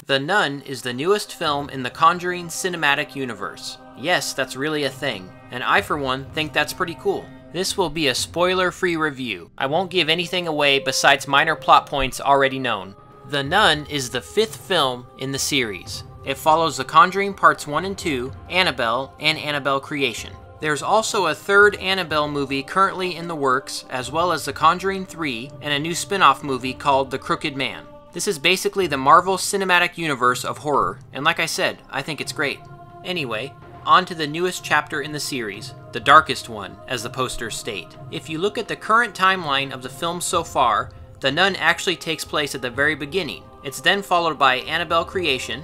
The Nun is the newest film in the Conjuring cinematic universe. Yes, that's really a thing, and I for one think that's pretty cool. This will be a spoiler-free review. I won't give anything away besides minor plot points already known. The Nun is the 5th film in the series. It follows The Conjuring Parts 1 and 2, Annabelle, and Annabelle Creation. There's also a 3rd Annabelle movie currently in the works, as well as The Conjuring 3 and a new spin-off movie called The Crooked Man. This is basically the Marvel Cinematic Universe of horror, and like I said, I think it's great. Anyway, on to the newest chapter in the series, the darkest one, as the posters state. If you look at the current timeline of the films so far, The Nun actually takes place at the very beginning. It's then followed by Annabelle Creation,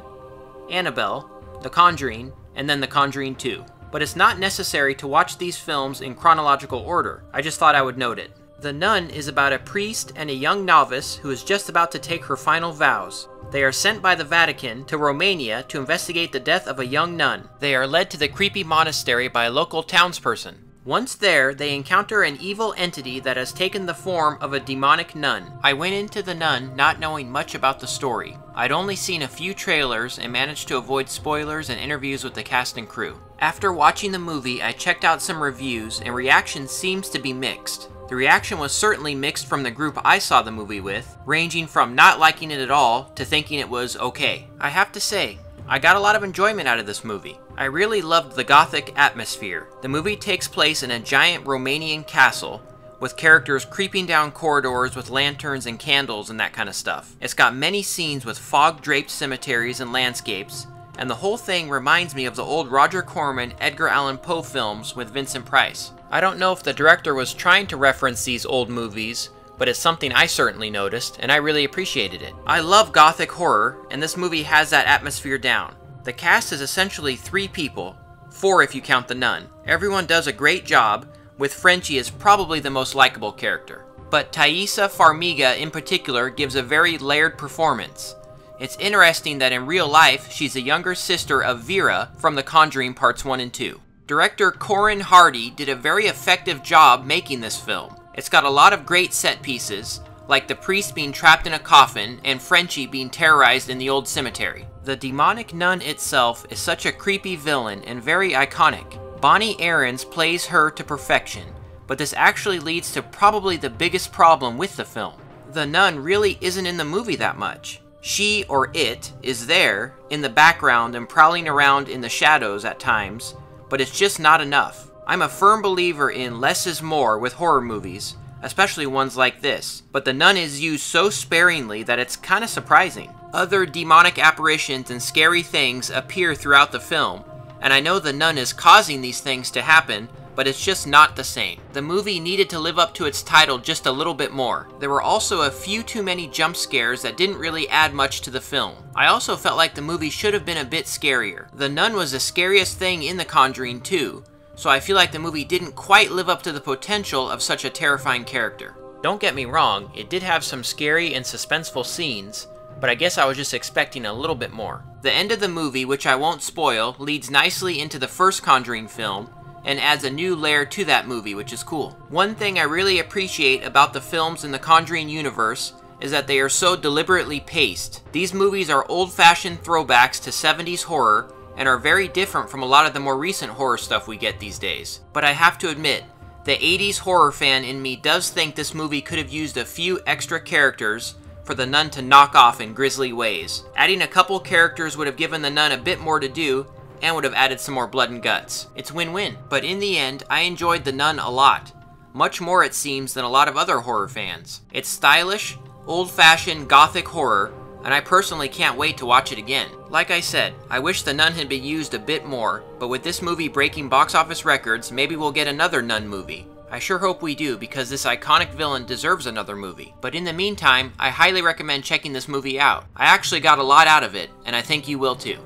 Annabelle, The Conjuring, and then The Conjuring 2. But it's not necessary to watch these films in chronological order. I just thought I would note it. The Nun is about a priest and a young novice who is just about to take her final vows. They are sent by the Vatican to Romania to investigate the death of a young nun. They are led to the creepy monastery by a local townsperson. Once there, they encounter an evil entity that has taken the form of a demonic nun. I went into The Nun not knowing much about the story. I'd only seen a few trailers and managed to avoid spoilers and interviews with the cast and crew. After watching the movie, I checked out some reviews and reaction seems to be mixed. The reaction was certainly mixed from the group I saw the movie with, ranging from not liking it at all to thinking it was okay. I have to say, I got a lot of enjoyment out of this movie. I really loved the gothic atmosphere. The movie takes place in a giant Romanian castle, with characters creeping down corridors with lanterns and candles and that kind of stuff. It's got many scenes with fog-draped cemeteries and landscapes, and the whole thing reminds me of the old Roger Corman, Edgar Allan Poe films with Vincent Price. I don't know if the director was trying to reference these old movies, but it's something I certainly noticed, and I really appreciated it. I love gothic horror, and this movie has that atmosphere down. The cast is essentially 3 people, 4 if you count the nun. Everyone does a great job, with Frenchie as probably the most likable character. But Thaisa Farmiga in particular gives a very layered performance. It's interesting that in real life, she's the younger sister of Vera from The Conjuring Parts 1 and 2. Director Corin Hardy did a very effective job making this film. It's got a lot of great set pieces, like the priest being trapped in a coffin and Frenchie being terrorized in the old cemetery. The demonic nun itself is such a creepy villain and very iconic. Bonnie Aarons plays her to perfection, but this actually leads to probably the biggest problem with the film. The nun really isn't in the movie that much. She, or it, is there, in the background and prowling around in the shadows at times, but it's just not enough. I'm a firm believer in less is more with horror movies, especially ones like this, but the nun is used so sparingly that it's kinda surprising. Other demonic apparitions and scary things appear throughout the film, and I know the nun is causing these things to happen, but it's just not the same. The movie needed to live up to its title just a little bit more. There were also a few too many jump scares that didn't really add much to the film. I also felt like the movie should have been a bit scarier. The nun was the scariest thing in The Conjuring 2, so I feel like the movie didn't quite live up to the potential of such a terrifying character. Don't get me wrong, it did have some scary and suspenseful scenes, but I guess I was just expecting a little bit more. The end of the movie, which I won't spoil, leads nicely into the first Conjuring film, and adds a new layer to that movie, which is cool. One thing I really appreciate about the films in the Conjuring universe is that they are so deliberately paced. These movies are old-fashioned throwbacks to 70s horror, and are very different from a lot of the more recent horror stuff we get these days. But I have to admit, the 80s horror fan in me does think this movie could have used a few extra characters for the nun to knock off in grisly ways. Adding a couple characters would have given the nun a bit more to do, and would have added some more blood and guts. It's win-win. But in the end, I enjoyed The Nun a lot. Much more, it seems, than a lot of other horror fans. It's stylish, old-fashioned gothic horror, and I personally can't wait to watch it again. Like I said, I wish The Nun had been used a bit more, but with this movie breaking box office records, maybe we'll get another Nun movie. I sure hope we do, because this iconic villain deserves another movie. But in the meantime, I highly recommend checking this movie out. I actually got a lot out of it, and I think you will too.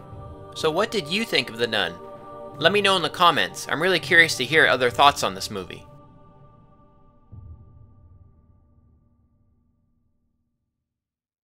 So what did you think of The Nun? Let me know in the comments. I'm really curious to hear other thoughts on this movie.